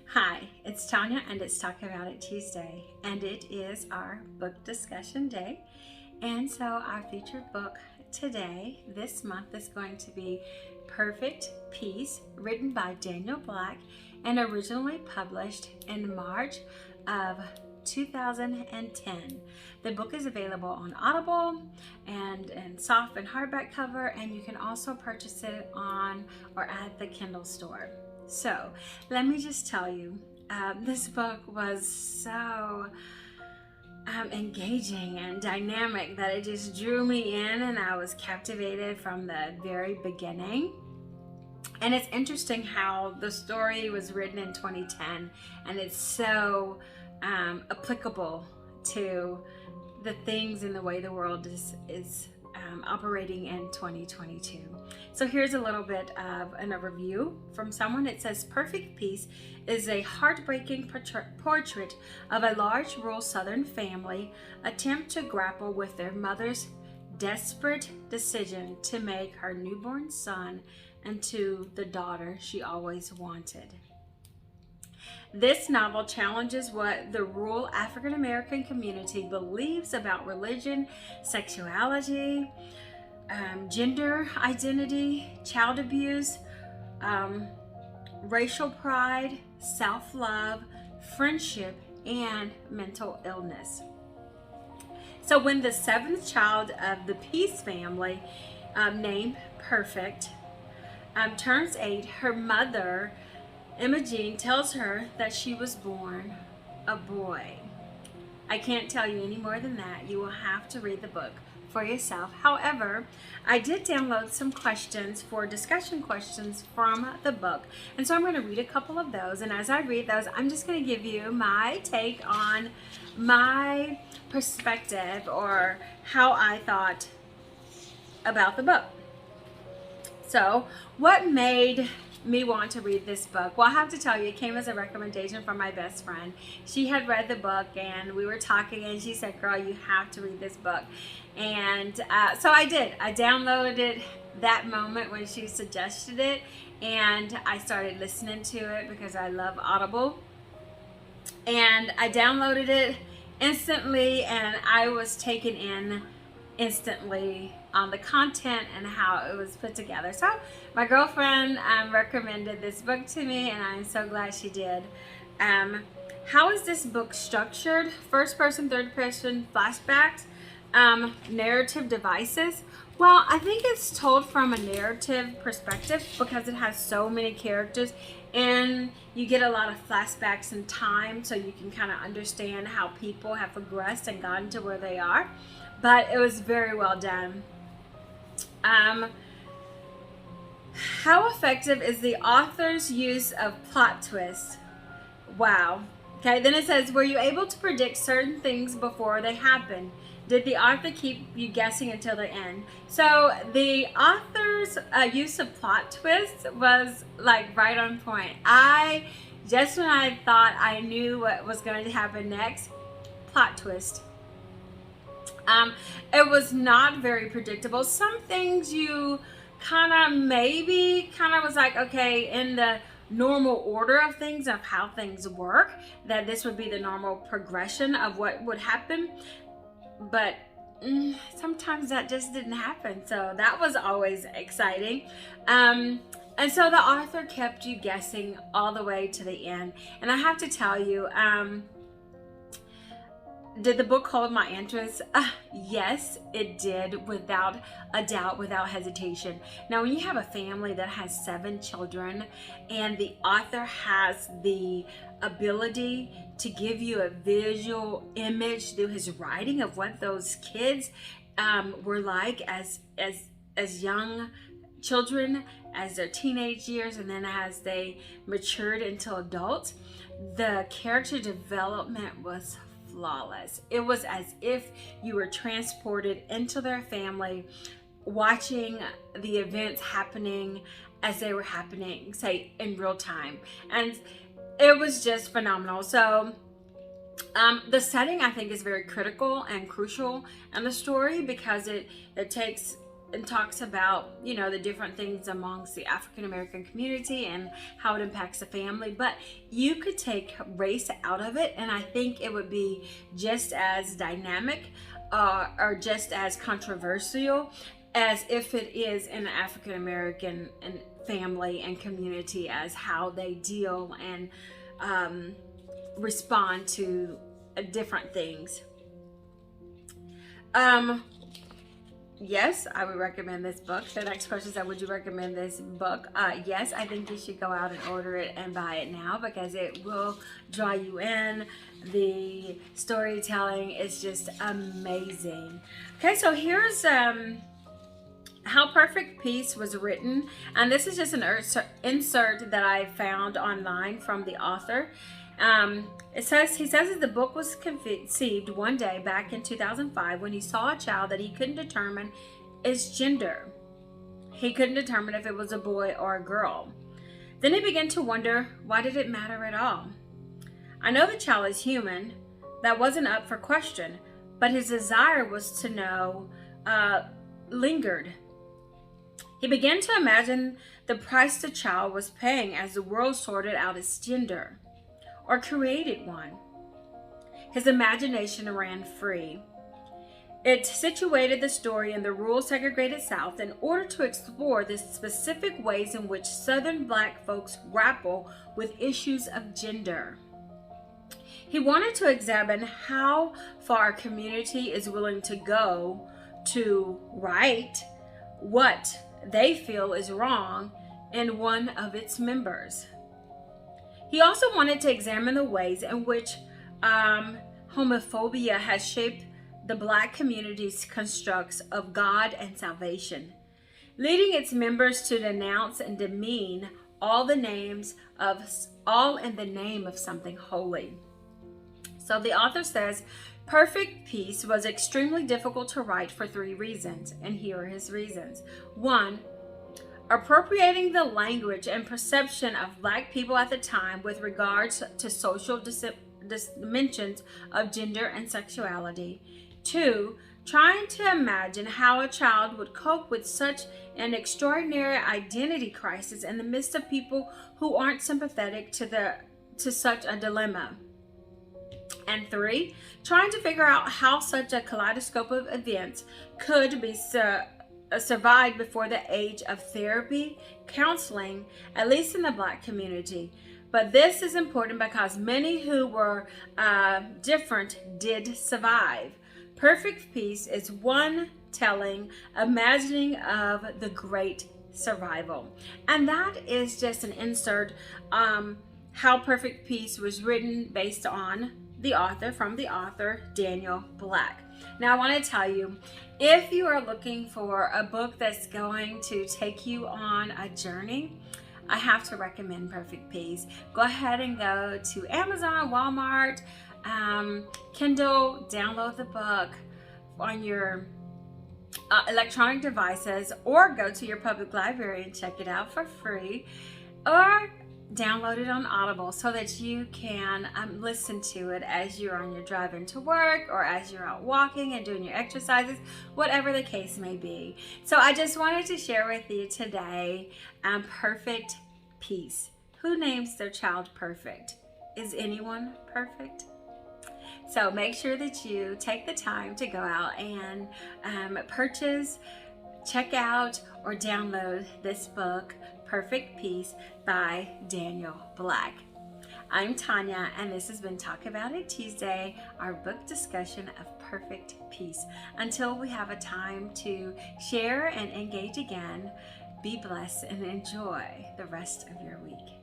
Hi, it's Tanya and it's Talk About It Tuesday, and it is our book discussion day. And so, our featured book today, this month, is going to be Perfect Peace, written by Daniel Black and originally published in March of 2010. The book is available on Audible and in soft and hardback cover, and you can also purchase it on or at the Kindle store. So let me just tell you, this book was so engaging and dynamic that it just drew me in, and I was captivated from the very beginning. And it's interesting how the story was written in 2010 and it's so applicable to the things and the way the world is operating in 2022. So here's a little bit of an overview from someone. It says, Perfect Peace is a heartbreaking portrait of a large rural Southern family attempt to grapple with their mother's desperate decision to make her newborn son into the daughter she always wanted. This novel challenges what the rural African American community believes about religion, sexuality, gender identity, child abuse, racial pride, self-love, friendship, and mental illness. So when the seventh child of the Peace family, named Perfect, turns 8, her mother, Imogene, tells her that she was born a boy. I can't tell you any more than that. You will have to read the book for yourself. However, I did download some questions for discussion questions from the book. And so I'm going to read a couple of those. And as I read those, I'm just going to give you my take on my perspective or how I thought about the book. So, what made me want to read this book? Well, I have to tell you, it came as a recommendation from my best friend. She had read the book and we were talking and she said, girl, you have to read this book. And so I did. I downloaded it that moment when she suggested it, and I started listening to it because I love Audible. And I downloaded it instantly and I was taken in instantly on the content and how it was put together. So my girlfriend recommended this book to me, and I'm so glad she did. How is this book structured? First person, third person, flashbacks, narrative devices. Well, I think it's told from a narrative perspective because it has so many characters and you get a lot of flashbacks in time, so you can kind of understand how people have progressed and gotten to where they are. But it was very well done. How effective is the author's use of plot twists? Wow. Okay, then it says, were you able to predict certain things before they happen? Did the author keep you guessing until the end? So the author's use of plot twists was like right on point. Just when I thought I knew what was going to happen next, plot twist. It was not very predictable. Some things you kind of was like, okay, in the normal order of things, of how things work, that this would be the normal progression of what would happen. But sometimes that just didn't happen. So that was always exciting. And so the author kept you guessing all the way to the end. And I have to tell you, did the book hold my interest? Yes, it did, without a doubt, without hesitation. Now, when you have a family that has 7 children and the author has the ability to give you a visual image through his writing of what those kids were like as young children, as their teenage years, and then as they matured into adults, the character development was flawless. It was as if you were transported into their family, watching the events happening as they were happening, say, in real time. And it was just phenomenal. So the setting, I think, is very critical and crucial in the story because it takes and talks about, you know, the different things amongst the African American community and how it impacts the family. But you could take race out of it, and I think it would be just as dynamic or just as controversial as if it is in the African American and family and community, as how they deal and respond to different things. Yes, I would recommend this book. The next question is, would you recommend this book? Yes, I think you should go out and order it and buy it now, because it will draw you in. The storytelling is just amazing. Okay, so here's how Perfect Peace was written. And this is just an insert that I found online from the author. He says that the book was conceived one day back in 2005 when he saw a child that he couldn't determine its gender. He couldn't determine if it was a boy or a girl. Then he began to wonder, why did it matter at all? I know the child is human. That wasn't up for question, but his desire was to know lingered. He began to imagine the price the child was paying as the world sorted out its gender, or created one. His imagination ran free. It situated the story in the rural segregated South in order to explore the specific ways in which Southern Black folks grapple with issues of gender. He wanted to examine how far a community is willing to go to right what they feel is wrong in one of its members. He also wanted to examine the ways in which homophobia has shaped the Black community's constructs of God and salvation, leading its members to denounce and demean all in the name of something holy. So the author says, Perfect Peace was extremely difficult to write for 3 reasons, and here are his reasons. 1, appropriating the language and perception of Black people at the time with regards to social dimensions of gender and sexuality. 2, trying to imagine how a child would cope with such an extraordinary identity crisis in the midst of people who aren't sympathetic to such a dilemma. And 3, trying to figure out how such a kaleidoscope of events could be survived before the age of therapy, counseling, at least in the Black community. But this is important because many who were different did survive. Perfect Peace is one telling, imagining of the great survival. And that is just an insert. How Perfect Peace was written based on from the author, Daniel Black. Now I want to tell you, if you are looking for a book that's going to take you on a journey, I have to recommend Perfect Peace. Go ahead and go to Amazon, Walmart, Kindle, download the book on your electronic devices, or go to your public library and check it out for free, or download it on Audible so that you can listen to it as you're on your drive into work, or as you're out walking and doing your exercises, whatever the case may be. So I just wanted to share with you today Perfect Peace. Who names their child perfect? Is anyone perfect? So make sure that you take the time to go out and purchase, check out, or download this book, Perfect Peace by Daniel Black. I'm Tanya, and this has been Talk About It Tuesday, our book discussion of Perfect Peace. Until we have a time to share and engage again, be blessed and enjoy the rest of your week.